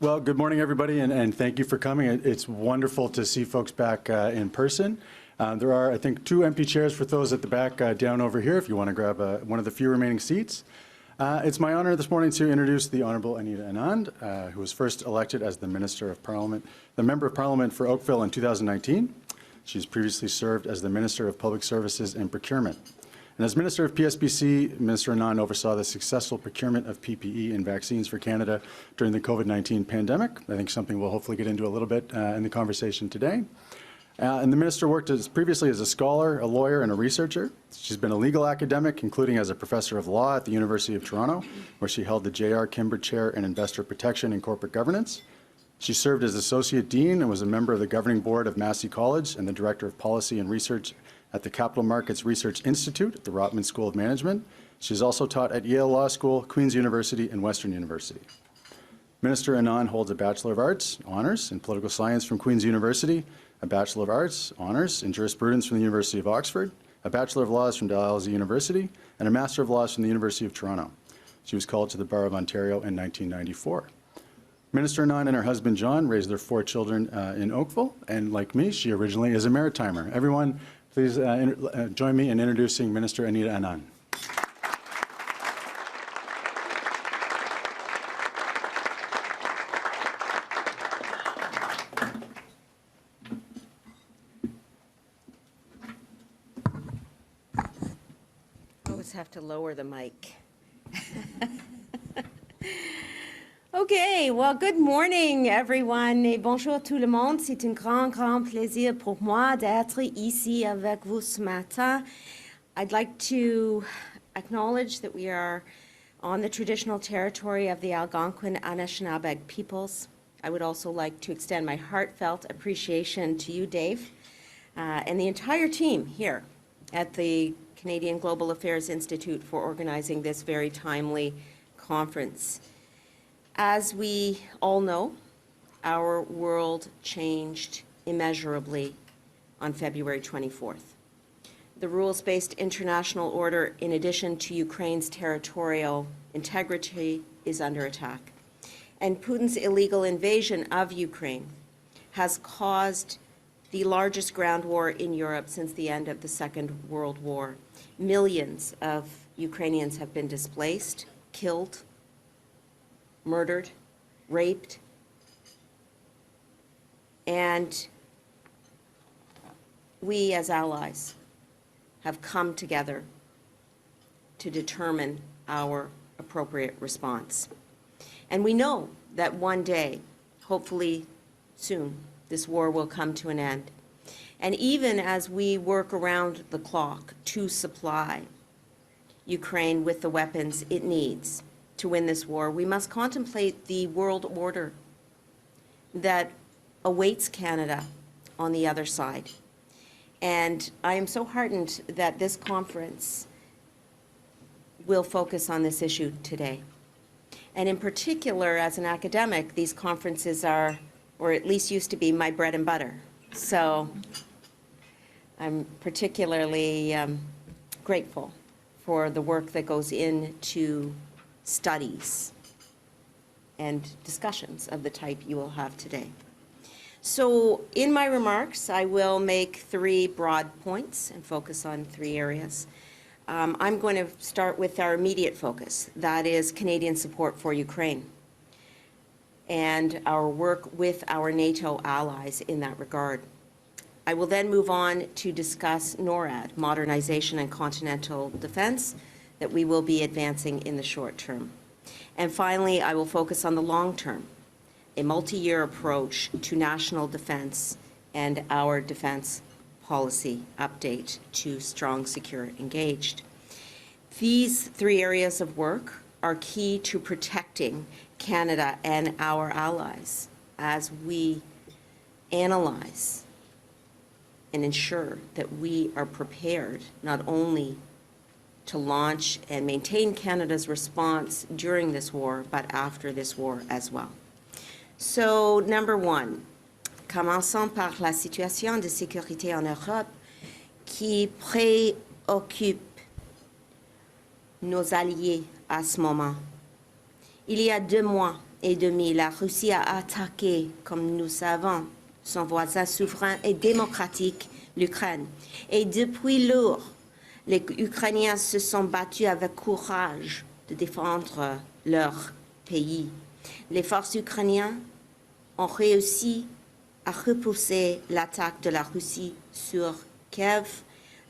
Well, good morning, everybody, and thank you for coming. It's wonderful to see folks back in person. There are, I think, 2 empty chairs for those at the back down over here if you want to grab one of the few remaining seats. It's my honor this morning to introduce the Honourable Anita Anand, who was first elected as the Member of Parliament for Oakville in 2019. She's previously served as the Minister of Public Services and Procurement. And as Minister of PSBC, Minister Anand oversaw the successful procurement of PPE and vaccines for Canada during the COVID-19 pandemic. I think something we'll hopefully get into a little bit in the conversation today. And the Minister worked previously as a scholar, a lawyer, and a researcher. She's been a legal academic, including as a professor of law at the University of Toronto, where she held the J.R. Kimber Chair in Investor Protection and Corporate Governance. She served as Associate Dean and was a member of the Governing Board of Massey College and the Director of Policy and Research at the Capital Markets Research Institute at the Rotman School of Management. She's also taught at Yale Law School, Queen's University, and Western University. Minister Anand holds a Bachelor of Arts, Honours in Political Science from Queen's University, a Bachelor of Arts, Honours in Jurisprudence from the University of Oxford, a Bachelor of Laws from Dalhousie University, and a Master of Laws from the University of Toronto. She was called to the Bar of Ontario in 1994. Minister Anand and her husband John raised their 4 children in Oakville, and like me, she originally is a Maritimer. Everyone, please join me in introducing Minister Anita Anand. Always have to lower the mic. Okay, well, good morning, everyone, et bonjour tout le monde. C'est un grand plaisir pour moi d'être ici avec vous ce matin. I'd like to acknowledge that we are on the traditional territory of the Algonquin Anishinaabe peoples. I would also like to extend my heartfelt appreciation to you, Dave, and the entire team here at the Canadian Global Affairs Institute for organizing this very timely conference. As we all know, our world changed immeasurably on February 24th. The rules-based international order, in addition to Ukraine's territorial integrity, is under attack. And Putin's illegal invasion of Ukraine has caused the largest ground war in Europe since the end of the Second World War. Millions of Ukrainians have been displaced, killed, murdered, raped, and we as allies have come together to determine our appropriate response. And we know that one day, hopefully soon, this war will come to an end. And even as we work around the clock to supply Ukraine with the weapons it needs to win this war, we must contemplate the world order that awaits Canada on the other side. And I am so heartened that this conference will focus on this issue today. And in particular, as an academic, these conferences are, or at least used to be, my bread and butter. So I'm particularly grateful for the work that goes into studies and discussions of the type you will have today. So in my remarks, I will make 3 broad points and focus on 3 areas. I'm going to start with our immediate focus, that is Canadian support for Ukraine and our work with our NATO allies in that regard. I will then move on to discuss NORAD, modernization and continental defense, that we will be advancing in the short term. And finally, I will focus on the long term, a multi-year approach to national defense and our defense policy update to strong, secure, engaged. These 3 areas of work are key to protecting Canada and our allies as we analyze and ensure that we are prepared not only to launch and maintain Canada's response during this war, but after this war as well. So, number 1, commençons par la situation de sécurité en Europe qui préoccupe nos alliés à ce moment. Il y a 2 mois, et demi, la Russie a attaqué, comme nous savons, son voisin souverain et démocratique, l'Ukraine. Et depuis lors, les Ukrainiens se sont battus avec courage de défendre leur pays. Les forces ukrainiennes ont réussi à repousser l'attaque de la Russie sur Kiev,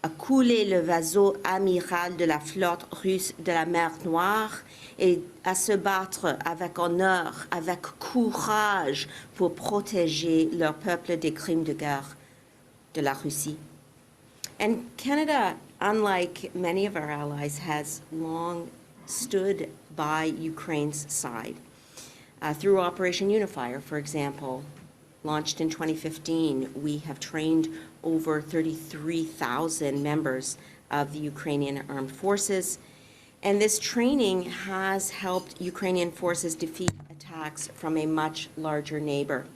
à couler le vaisseau amiral de la flotte russe de la mer Noire et à se battre avec honneur, avec courage pour protéger leur peuple des crimes de guerre de la Russie. And Canada, unlike many of our allies, has long stood by Ukraine's side. Through Operation Unifier, for example, launched in 2015, we have trained over 33,000 members of the Ukrainian armed forces. And this training has helped Ukrainian forces defeat attacks from a much larger neighbor.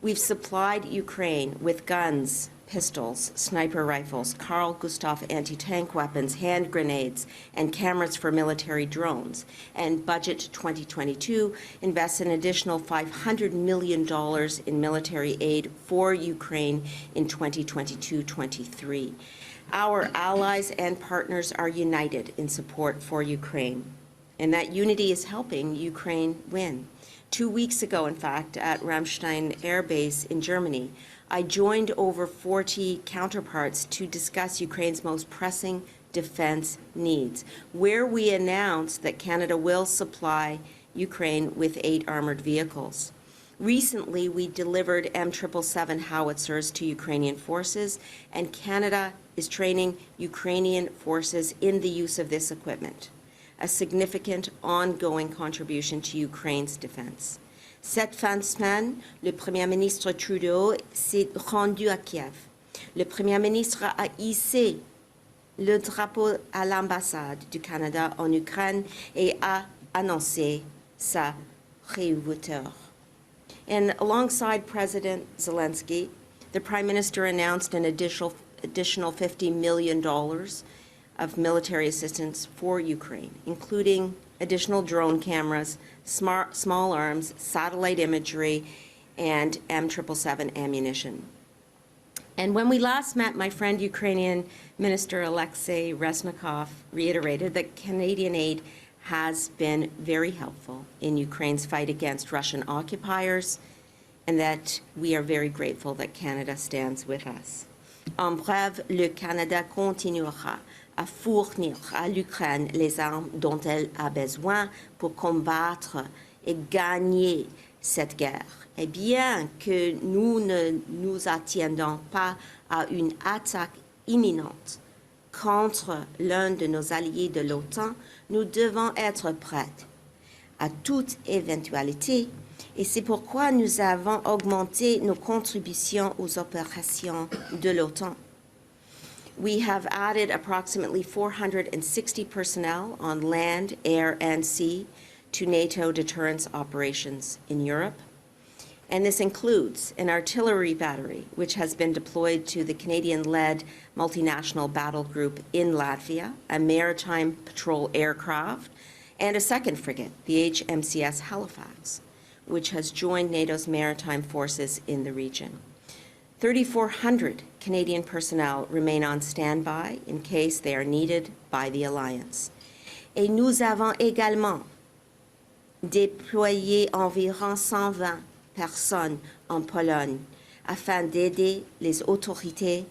We've supplied Ukraine with guns, pistols, sniper rifles, Carl Gustaf anti-tank weapons, hand grenades, and cameras for military drones. And Budget 2022 invests an additional $500 million in military aid for Ukraine in 2022-23. Our allies and partners are united in support for Ukraine, and that unity is helping Ukraine win. 2 weeks ago, in fact, at Ramstein Air Base in Germany, I joined over 40 counterparts to discuss Ukraine's most pressing defense needs, where we announced that Canada will supply Ukraine with 8 armored vehicles. Recently, we delivered M777 howitzers to Ukrainian forces, and Canada is training Ukrainian forces in the use of this equipment, a significant ongoing contribution to Ukraine's defense. Cette fin de semaine, le Premier ministre Trudeau s'est rendu à Kiev. Le Premier ministre a hissé le drapeau à l'ambassade du Canada en Ukraine et a annoncé sa réouverture. And alongside President Zelensky, the Prime Minister announced an additional $50 million of military assistance for Ukraine, including additional drone cameras, small arms, satellite imagery, and M777 ammunition. And when we last met, my friend Ukrainian Minister Alexei Reznikov reiterated that Canadian aid has been very helpful in Ukraine's fight against Russian occupiers, and that we are very grateful that Canada stands with us. En bref, le Canada continuera à fournir à l'Ukraine les armes dont elle a besoin pour combattre et gagner cette guerre. Et bien que nous ne nous attendons pas à une attaque imminente contre l'un de nos alliés de l'OTAN, nous devons être prêts à toute éventualité, et c'est pourquoi nous avons augmenté nos contributions aux opérations de l'OTAN. We have added approximately 460 personnel on land, air, and sea to NATO deterrence operations in Europe. And this includes an artillery battery, which has been deployed to the Canadian-led multinational battle group in Latvia, a maritime patrol aircraft, and a second frigate, the HMCS Halifax, which has joined NATO's maritime forces in the region. 3,400 Canadian personnel remain on standby in case they are needed by the alliance. Et nous avons également déployé environ 120 personnes en Pologne afin d'aider les autorités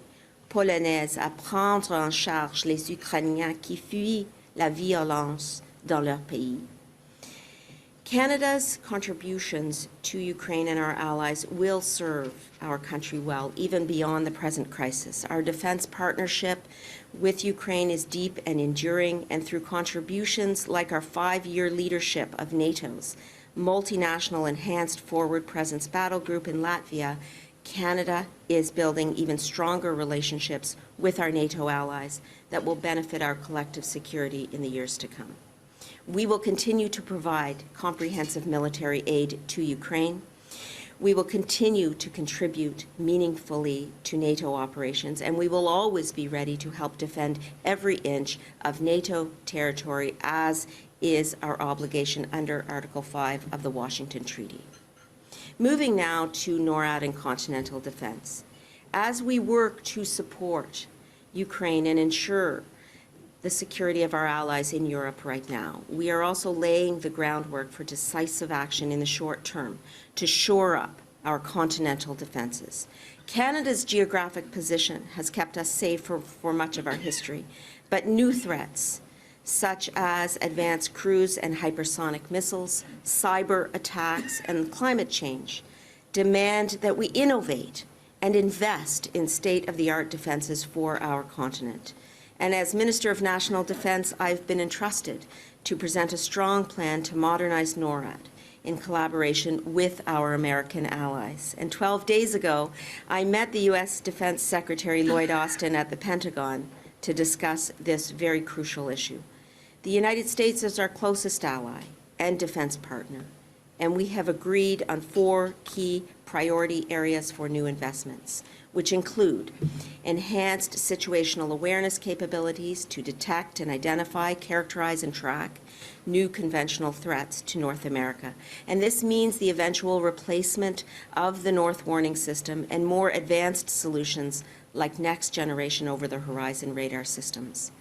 polonaises à prendre en charge les Ukrainiens qui fuient la violence dans leur pays. Canada's contributions to Ukraine and our allies will serve our country well, even beyond the present crisis. Our defense partnership with Ukraine is deep and enduring, and through contributions like our 5-year leadership of NATO's multinational enhanced forward presence battle group in Latvia, Canada is building even stronger relationships with our NATO allies that will benefit our collective security in the years to come. We will continue to provide comprehensive military aid to Ukraine. We will continue to contribute meaningfully to NATO operations, and we will always be ready to help defend every inch of NATO territory as is our obligation under Article 5 of the Washington Treaty. Moving now to NORAD and continental defense. As we work to support Ukraine and ensure the security of our allies in Europe right now, we are also laying the groundwork for decisive action in the short term to shore up our continental defenses. Canada's geographic position has kept us safe for much of our history, but new threats, such as advanced cruise and hypersonic missiles, cyber attacks, and climate change, demand that we innovate and invest in state-of-the-art defenses for our continent. And as Minister of National Defense, I've been entrusted to present a strong plan to modernize NORAD in collaboration with our American allies. And 12 days ago, I met the U.S. Defense Secretary Lloyd Austin at the Pentagon to discuss this very crucial issue. The United States is our closest ally and defense partner, and we have agreed on 4 key priority areas for new investments, which include enhanced situational awareness capabilities to detect and identify, characterize, and track new conventional threats to North America. And this means the eventual replacement of the North Warning System and more advanced solutions like next-generation over-the-horizon radar systems.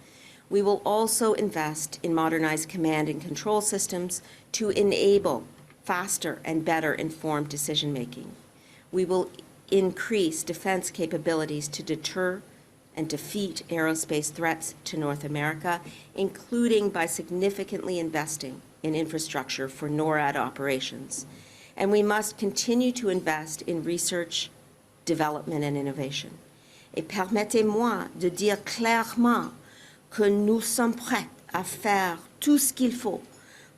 We will also invest in modernized command and control systems to enable faster and better informed decision-making. We will increase defense capabilities to deter and defeat aerospace threats to North America, including by significantly investing in infrastructure for NORAD operations. And we must continue to invest in research, development, and innovation. Et permettez-moi de dire clairement que nous sommes prêts à faire tout ce qu'il faut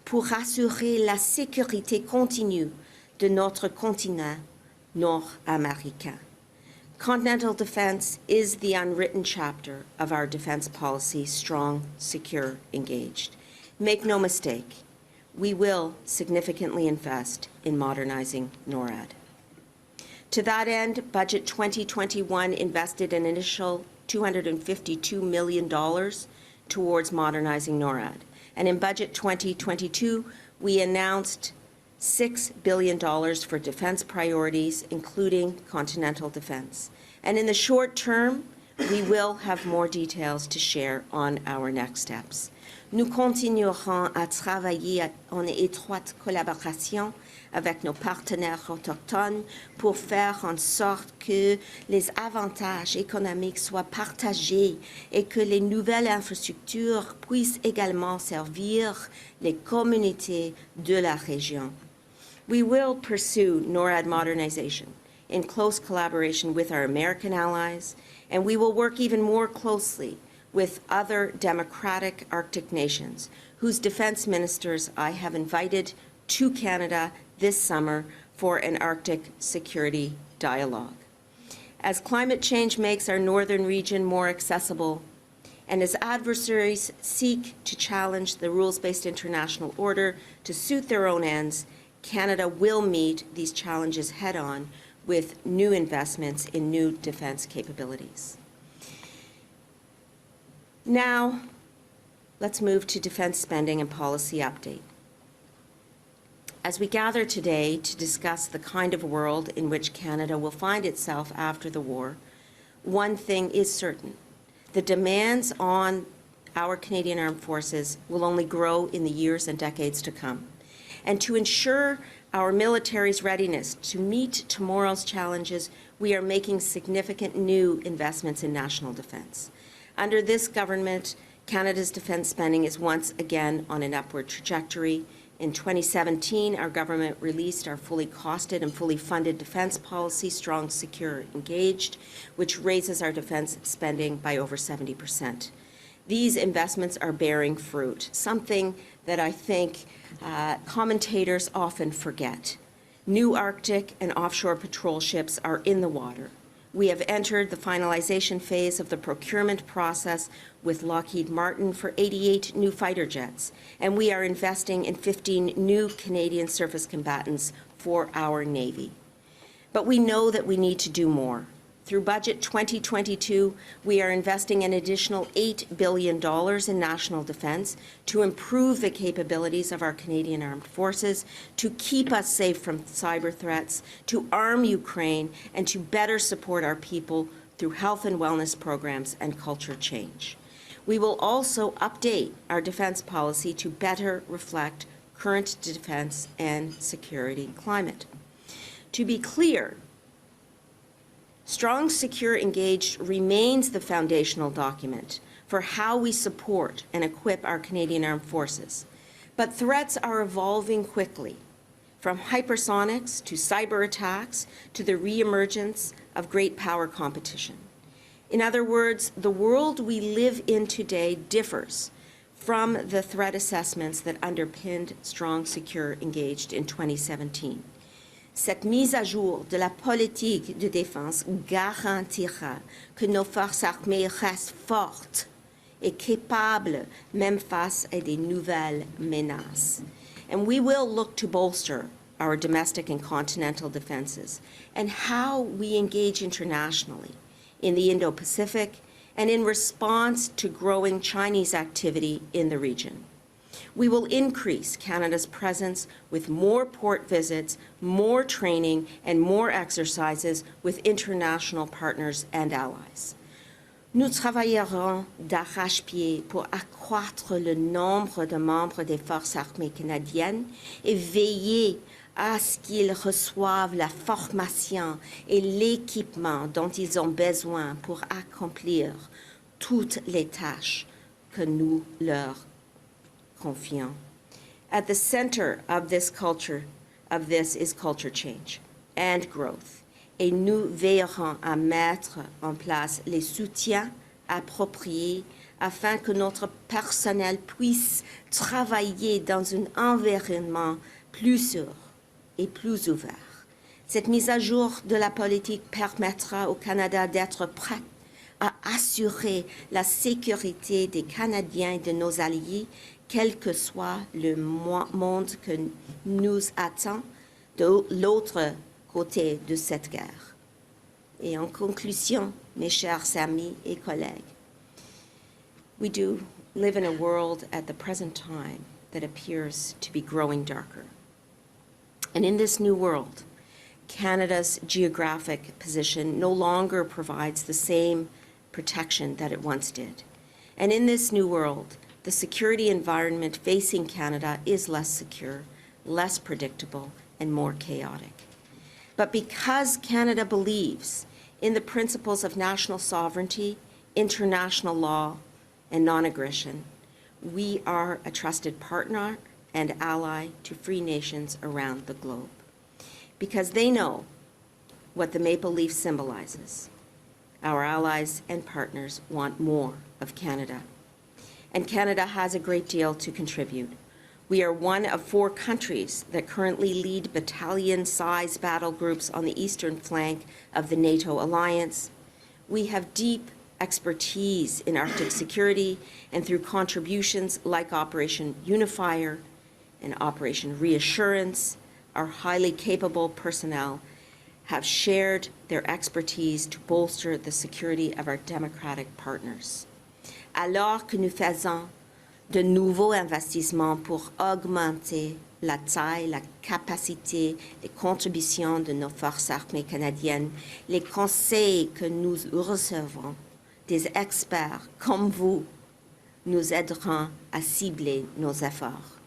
pour assurer la sécurité continue de notre continent nord-américain. Continental defense is the unwritten chapter of our defense policy, strong, secure, engaged. Make no mistake, we will significantly invest in modernizing NORAD. To that end, Budget 2021 invested an initial $252 million towards modernizing NORAD. And in Budget 2022, we announced $6 billion for defense priorities, including continental defense. And in the short term, we will have more details to share on our next steps. Nous continuerons à travailler en étroite collaboration avec nos partenaires autochtones pour faire en sorte que les avantages économiques soient partagés et que les nouvelles infrastructures puissent également servir les communautés de la région. We will pursue NORAD modernization in close collaboration with our American allies, and we will work even more closely with other democratic Arctic nations, whose defense ministers I have invited to Canada this summer for an Arctic security dialogue. As climate change makes our northern region more accessible, and as adversaries seek to challenge the rules-based international order to suit their own ends, Canada will meet these challenges head-on with new investments in new defense capabilities. Now, let's move to defense spending and policy update. As we gather today to discuss the kind of world in which Canada will find itself after the war, one thing is certain. The demands on our Canadian Armed Forces will only grow in the years and decades to come. And to ensure our military's readiness to meet tomorrow's challenges, we are making significant new investments in national defense. Under this government, Canada's defense spending is once again on an upward trajectory. In 2017, our government released our fully costed and fully funded defense policy, Strong, Secure, Engaged, which raises our defense spending by over 70%. These investments are bearing fruit, something that I think commentators often forget. New Arctic and offshore patrol ships are in the water. We have entered the finalization phase of the procurement process with Lockheed Martin for 88 new fighter jets, and we are investing in 15 new Canadian surface combatants for our Navy. But we know that we need to do more. Through Budget 2022, we are investing an additional $8 billion in national defence to improve the capabilities of our Canadian Armed Forces, to keep us safe from cyber threats, to arm Ukraine, and to better support our people through health and wellness programs and culture change. We will also update our defence policy to better reflect current defence and security climate. To be clear, Strong, Secure, Engaged remains the foundational document for how we support and equip our Canadian Armed Forces. But threats are evolving quickly, from hypersonics to cyber attacks to the reemergence of great power competition. In other words, the world we live in today differs from the threat assessments that underpinned Strong, Secure, Engaged in 2017. Cette mise à jour de la politique de défense garantira que nos forces armées restent fortes et capables même face à des nouvelles menaces. And we will look to bolster our domestic and continental defenses and how we engage internationally in the Indo-Pacific and in response to growing Chinese activity in the region. We will increase Canada's presence with more port visits, more training, and more exercises with international partners and allies. Nous travaillerons d'arrache-pied pour accroître le nombre de membres des forces armées canadiennes et veiller à ce qu'ils reçoivent la formation et l'équipement dont ils ont besoin pour accomplir toutes les tâches que nous leur confions. At the center of this is culture change and growth. Et nous veillerons à mettre en place les soutiens appropriés afin que notre personnel puisse travailler dans un environnement plus sûr et plus ouvert. Cette mise à jour de la politique permettra au Canada d'être prêt à assurer la sécurité des Canadiens et de nos alliés, quel que soit le monde que nous attend de l'autre côté de cette guerre. Et en conclusion, mes chers amis et collègues, we do live in a world at the present time that appears to be growing darker. And in this new world, Canada's geographic position no longer provides the same protection that it once did. And in this new world, the security environment facing Canada is less secure, less predictable, and more chaotic. But because Canada believes in the principles of national sovereignty, international law, and non-aggression, we are a trusted partner and ally to free nations around the globe. Because they know what the maple leaf symbolizes. Our allies and partners want more of Canada. And Canada has a great deal to contribute. We are one of 4 countries that currently lead battalion-sized battle groups on the eastern flank of the NATO alliance. We have deep expertise in Arctic security, and through contributions like Operation Unifier and Operation Reassurance, our highly capable personnel have shared their expertise to bolster the security of our democratic partners. Alors que nous faisons de nouveaux investissements pour augmenter la taille, la capacité, les contributions de nos forces armées canadiennes, les conseils que nous recevons des experts comme vous nous aideront à cibler nos efforts.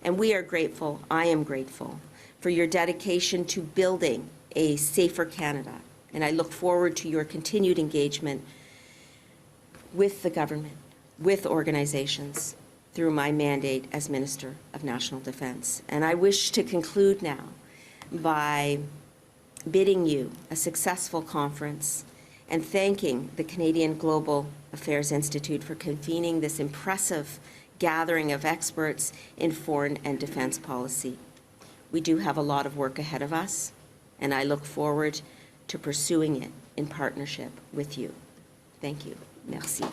And we are grateful, I am grateful, for your dedication to building a safer Canada. And I look forward to your continued engagement with the government, with organizations, through my mandate as Minister of National Defense. And I wish to conclude now by bidding you a successful conference and thanking the Canadian Global Affairs Institute for convening this impressive gathering of experts in foreign and defense policy. We do have a lot of work ahead of us, and I look forward to pursuing it in partnership with you. Thank you. Merci.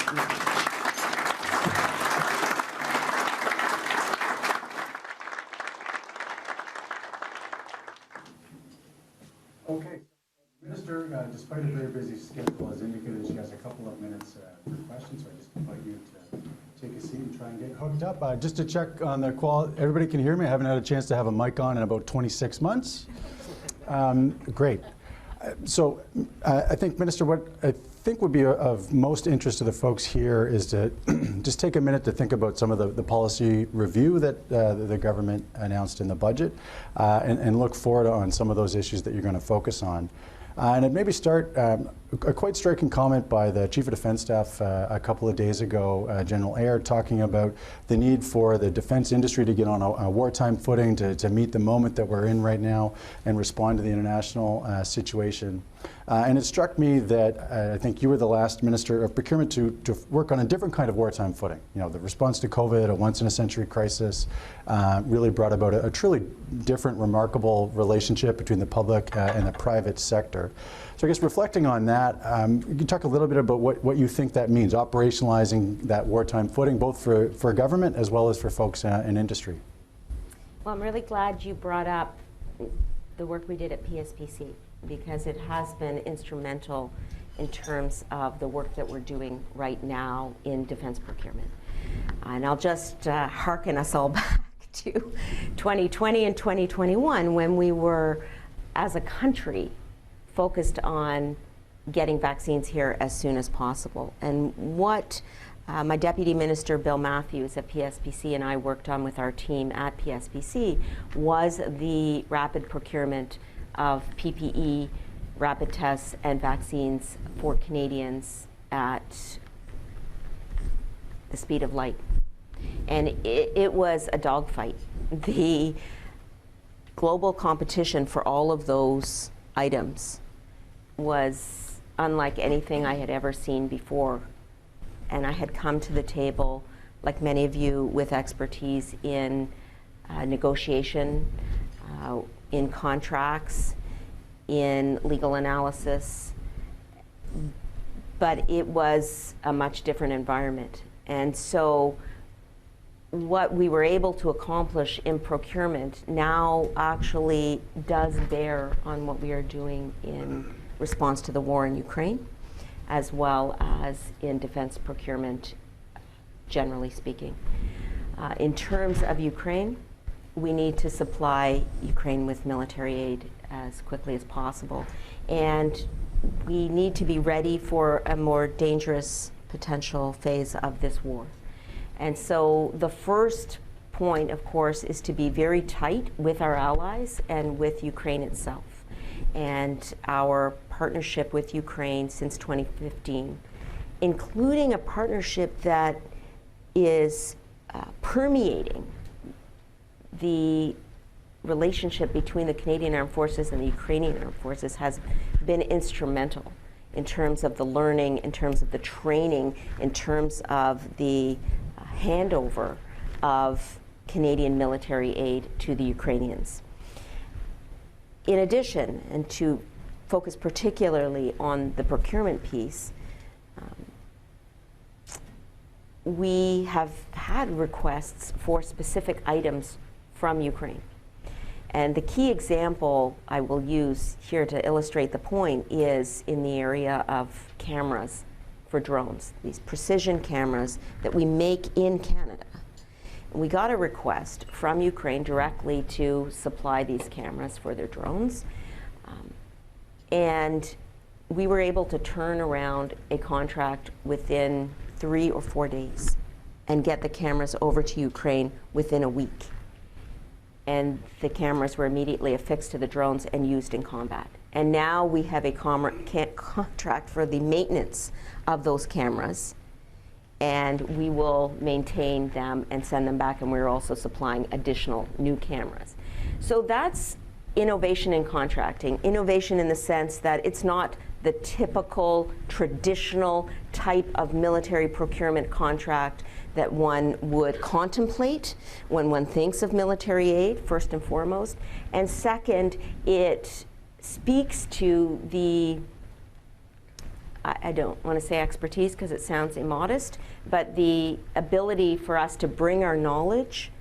Okay. Minister Minister, despite a very busy schedule, has indicated she has a couple of minutes for questions, so I just invite you to take a seat and try and get hooked up. Just to check on the quality, everybody can hear me? I haven't had a chance to have a mic on in about 26 months. Great. So I think, Minister, what I think would be of most interest to the folks here is to just take a minute to think about some of the policy review that the government announced in the budget and look forward on some of those issues that you're going to focus on. And I'd maybe start a quite striking comment by the Chief of Defence Staff a couple of days ago, General Eyre, talking about the need for the defence industry to get on a wartime footing to meet the moment that we're in right now and respond to the international situation. And it struck me that I think you were the last Minister of Procurement to work on a different kind of wartime footing. You know, the response to COVID, a once-in-a-century crisis, really brought about a truly different, remarkable relationship between the public and the private sector. So I guess reflecting on that, you can talk a little bit about what you think that means, operationalizing that wartime footing, both for government as well as for folks in industry. Well, I'm really glad you brought up the work we did at PSPC, because it has been instrumental in terms of the work that we're doing right now in defense procurement. And I'll just hearken us all back to 2020 and 2021, when we were, as a country, focused on getting vaccines here as soon as possible. And what my Deputy Minister, Bill Matthews at PSPC, and I worked on with our team at PSPC was the rapid procurement of PPE, rapid tests, and vaccines for Canadians at the speed of light. And it was a dogfight. The global competition for all of those items was unlike anything I had ever seen before. And I had come to the table, like many of you, with expertise in negotiation, in contracts, in legal analysis, but it was a much different environment. And so what we were able to accomplish in procurement now actually does bear on what we are doing in response to the war in Ukraine, as well as in defense procurement, generally speaking. In terms of Ukraine, we need to supply Ukraine with military aid as quickly as possible. And we need to be ready for a more dangerous potential phase of this war. And so the first point, of course, is to be very tight with our allies and with Ukraine itself. And our partnership with Ukraine since 2015, including a partnership that is permeating the relationship between the Canadian Armed Forces and the Ukrainian Armed Forces, has been instrumental in terms of the learning, in terms of the training, in terms of the handover of Canadian military aid to the Ukrainians. In addition, and to focus particularly on the procurement piece, we have had requests for specific items from Ukraine. And the key example I will use here to illustrate the point is in the area of cameras for drones, these precision cameras that we make in Canada. And we got a request from Ukraine directly to supply these cameras for their drones. And we were able to turn around a contract within 3 or 4 days and get the cameras over to Ukraine within a week. And the cameras were immediately affixed to the drones and used in combat. And now we have a contract for the maintenance of those cameras, and we will maintain them and send them back, and we're also supplying additional new cameras. So that's innovation in contracting. Innovation in the sense that it's not the typical, traditional type of military procurement contract that one would contemplate when one thinks of military aid, first and foremost. And second, it speaks to the, I don't want to say expertise because it sounds immodest, but the ability for us to bring our knowledge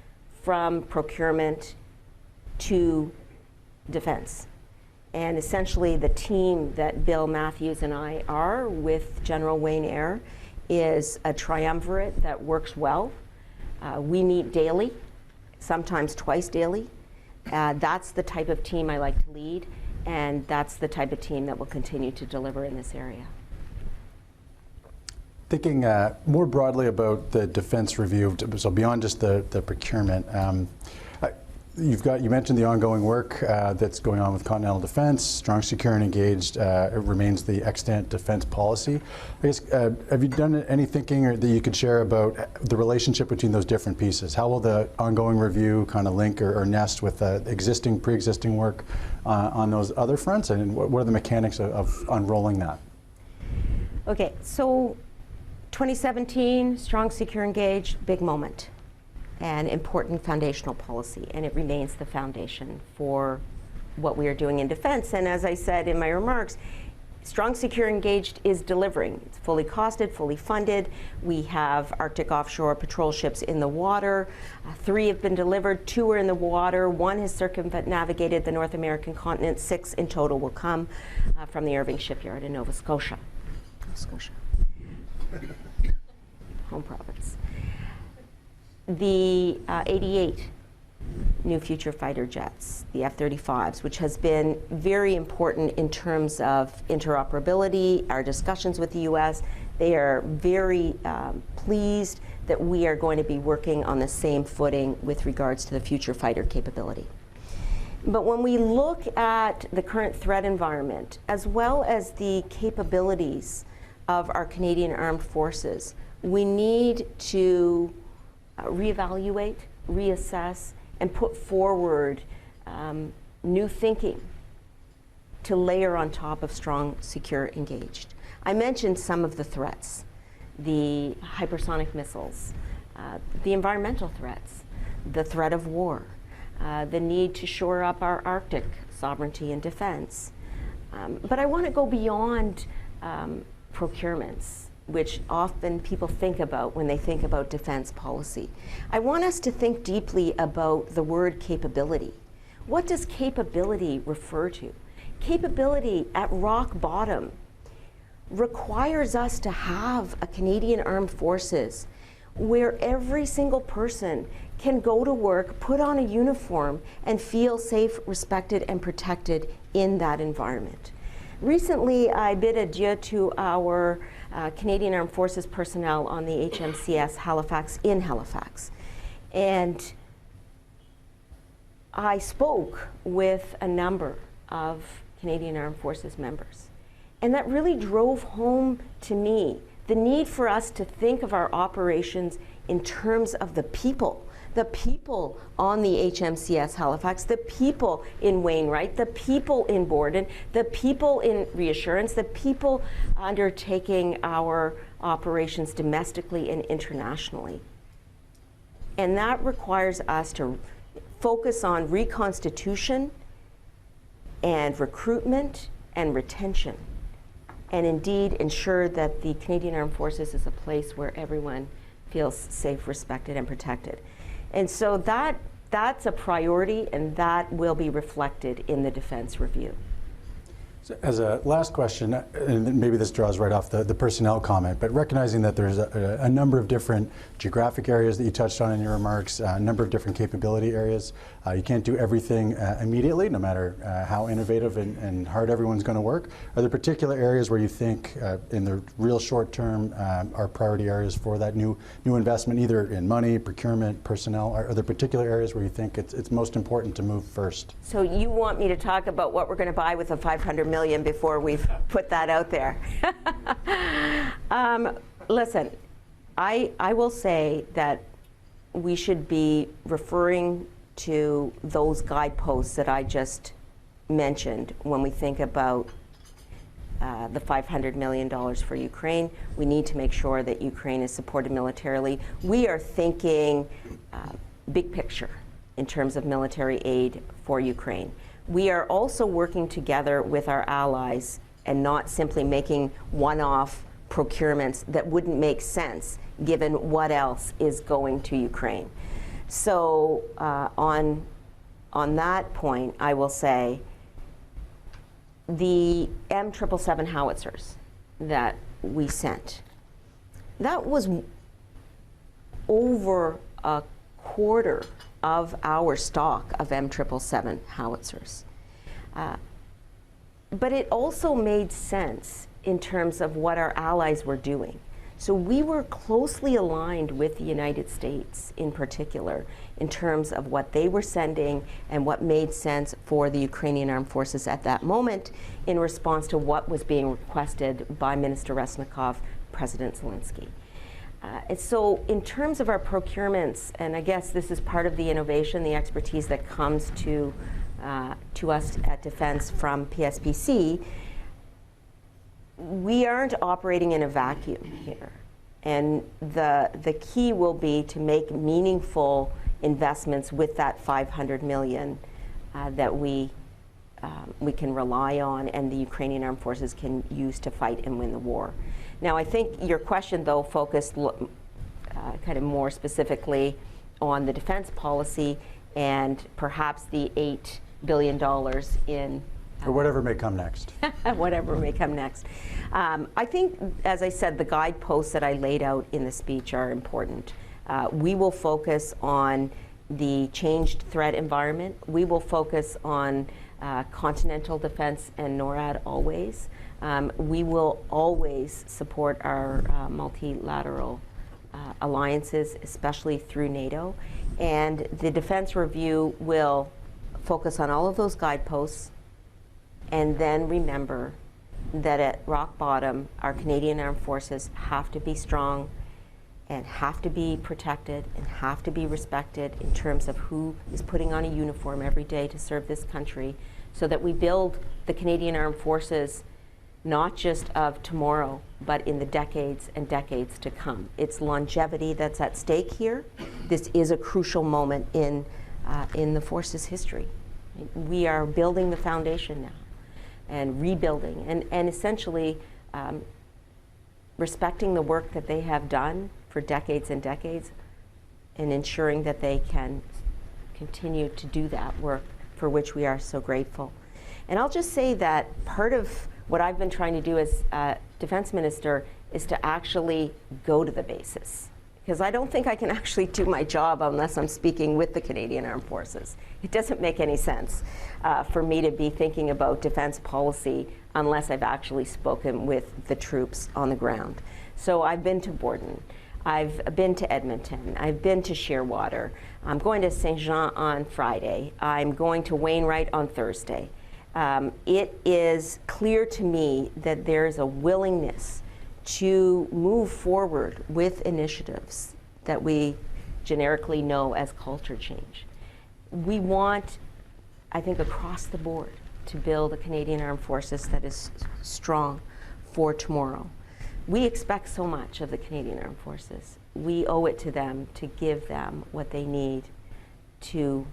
from procurement to defense. And essentially the team that Bill Matthews and I are with General Wayne Eyre is a triumvirate that works well. We meet daily, sometimes twice daily. That's the type of team I like to lead, and that's the type of team that will continue to deliver in this area. Thinking more broadly about the defense review, so beyond just the procurement, you mentioned the ongoing work that's going on with Continental Defense, strong, secure, and engaged. It remains the extant defense policy. I guess, have you done any thinking that you could share about the relationship between those different pieces? How will the ongoing review kind of link or nest with pre-existing work on those other fronts? And what are the mechanics of unrolling that? Okay, so 2017, strong, secure, engaged, big moment. An important foundational policy, and it remains the foundation for what we are doing in defense. And as I said in my remarks, strong, secure, engaged is delivering. It's fully costed, fully funded. We have Arctic offshore patrol ships in the water. 3 have been delivered, 2 are in the water. 1 has circumnavigated the North American continent. 6 in total will come from the Irving shipyard in Nova Scotia. Home province. The 88 new future fighter jets, the F-35s, which has been very important in terms of interoperability, our discussions with the U.S. They are very pleased that we are going to be working on the same footing with regards to the future fighter capability. But when we look at the current threat environment, as well as the capabilities of our Canadian Armed Forces, we need to reevaluate, reassess, and put forward new thinking to layer on top of strong, secure, engaged. I mentioned some of the threats, the hypersonic missiles, the environmental threats, the threat of war, the need to shore up our Arctic sovereignty and defense. But I want to go beyond procurements, which often people think about when they think about defense policy. I want us to think deeply about the word capability. What does capability refer to? Capability at rock bottom requires us to have a Canadian Armed Forces where every single person can go to work, put on a uniform, and feel safe, respected, and protected in that environment. Recently, I bid adieu to our Canadian Armed Forces personnel on the HMCS Halifax in Halifax. And I spoke with a number of Canadian Armed Forces members. And that really drove home to me the need for us to think of our operations in terms of the people on the HMCS Halifax, the people in Wainwright, the people in Borden, the people in Reassurance, the people undertaking our operations domestically and internationally. And that requires us to focus on reconstitution and recruitment and retention, and indeed ensure that the Canadian Armed Forces is a place where everyone feels safe, respected, and protected. And so that's a priority, and that will be reflected in the defense review. So as a last question, and maybe this draws right off the personnel comment, but recognizing that there's a number of different geographic areas that you touched on in your remarks, a number of different capability areas. You can't do everything immediately, no matter how innovative and hard everyone's going to work. Are there particular areas where you think in the real short term are priority areas for that new investment, either in money, procurement, personnel? Are there particular areas where you think it's most important to move first? So you want me to talk about what we're going to buy with the $500 million before we've put that out there? Listen, I will say that we should be referring to those guideposts that I just mentioned when we think about the $500 million for Ukraine. We need to make sure that Ukraine is supported militarily. We are thinking big picture in terms of military aid for Ukraine. We are also working together with our allies and not simply making one-off procurements that wouldn't make sense given what else is going to Ukraine. So on that point, I will say the M777 howitzers that we sent, that was over a quarter of our stock of M777 howitzers. But it also made sense in terms of what our allies were doing. So we were closely aligned with the United States in particular in terms of what they were sending and what made sense for the Ukrainian Armed Forces at that moment in response to what was being requested by Minister Resnikov, President Zelensky. And so in terms of our procurements, and I guess this is part of the innovation, the expertise that comes to us at Defense from PSPC, we aren't operating in a vacuum here. And the key will be to make meaningful investments with that $500 million that we can rely on and the Ukrainian Armed Forces can use to fight and win the war. Now, I think your question, though, focused kind of more specifically on the defense policy and perhaps the $8 billion in Or whatever may come next. whatever may come next. I think, as I said, the guideposts that I laid out in the speech are important. We will focus on the changed threat environment. We will focus on continental defense and NORAD always. We will always support our multilateral alliances, especially through NATO. And the defense review will focus on all of those guideposts. And then remember that at rock bottom, our Canadian Armed Forces have to be strong and have to be protected and have to be respected in terms of who is putting on a uniform every day to serve this country, so that we build the Canadian Armed Forces not just of tomorrow, but in the decades and decades to come. It's longevity that's at stake here. This is a crucial moment in the force's history. We are building the foundation now and rebuilding and essentially respecting the work that they have done for decades and decades and ensuring that they can continue to do that work for which we are so grateful. And I'll just say that part of what I've been trying to do as defense minister is to actually go to the bases, because I don't think I can actually do my job unless I'm speaking with the Canadian Armed Forces. It doesn't make any sense for me to be thinking about defense policy unless I've actually spoken with the troops on the ground. So I've been to Borden, I've been to Edmonton, I've been to Shearwater, I'm going to Saint Jean on Friday, I'm going to Wainwright on Thursday. It is clear to me that there's a willingness to move forward with initiatives that we generically know as culture change. We want, I think, across the board to build a Canadian Armed Forces that is strong for tomorrow. We expect so much of the Canadian Armed Forces. We owe it to them to give them what they need to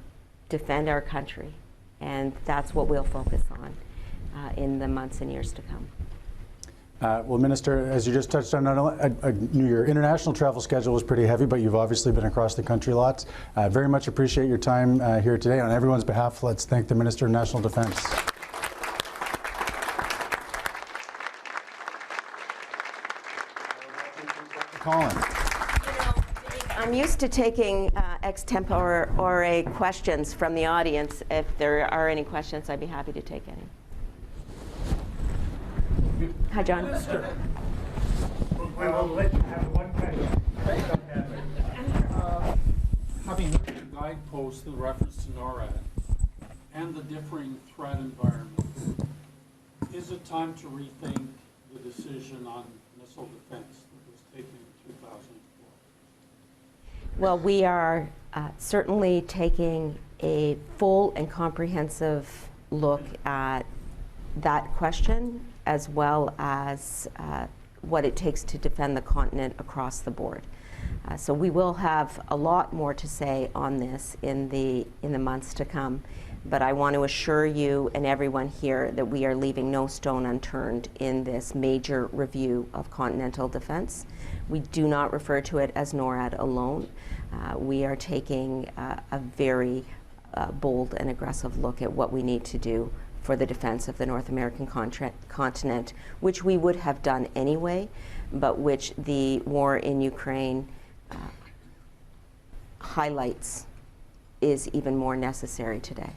defend our country. And that's what we'll focus on in the months and years to come. Well, Minister, as you just touched on, your international travel schedule was pretty heavy, but you've obviously been across the country lots. Very much appreciate your time here today. On everyone's behalf, let's thank the Minister of National Defense. Colin. I'm used to taking extempore questions from the audience. If there are any questions, I'd be happy to take any. Hi, John. I will let you have one question. Having heard the guideposts, the reference to NORAD, and the differing threat environments, is it time to rethink the decision on missile defense that was taken in 2004? Well, we are certainly taking a full and comprehensive look at that question, as well as what it takes to defend the continent across the board. So we will have a lot more to say on this in the months to come. But I want to assure you and everyone here that we are leaving no stone unturned in this major review of continental defense. We do not refer to it as NORAD alone. We are taking a very bold and aggressive look at what we need to do for the defense of the North American continent, which we would have done anyway, but which the war in Ukraine highlights is even more necessary today.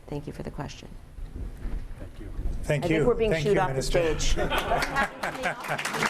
Thank you for the question. Thank you. Thank I you. think we're being Thank shooed you, off the Minister. stage.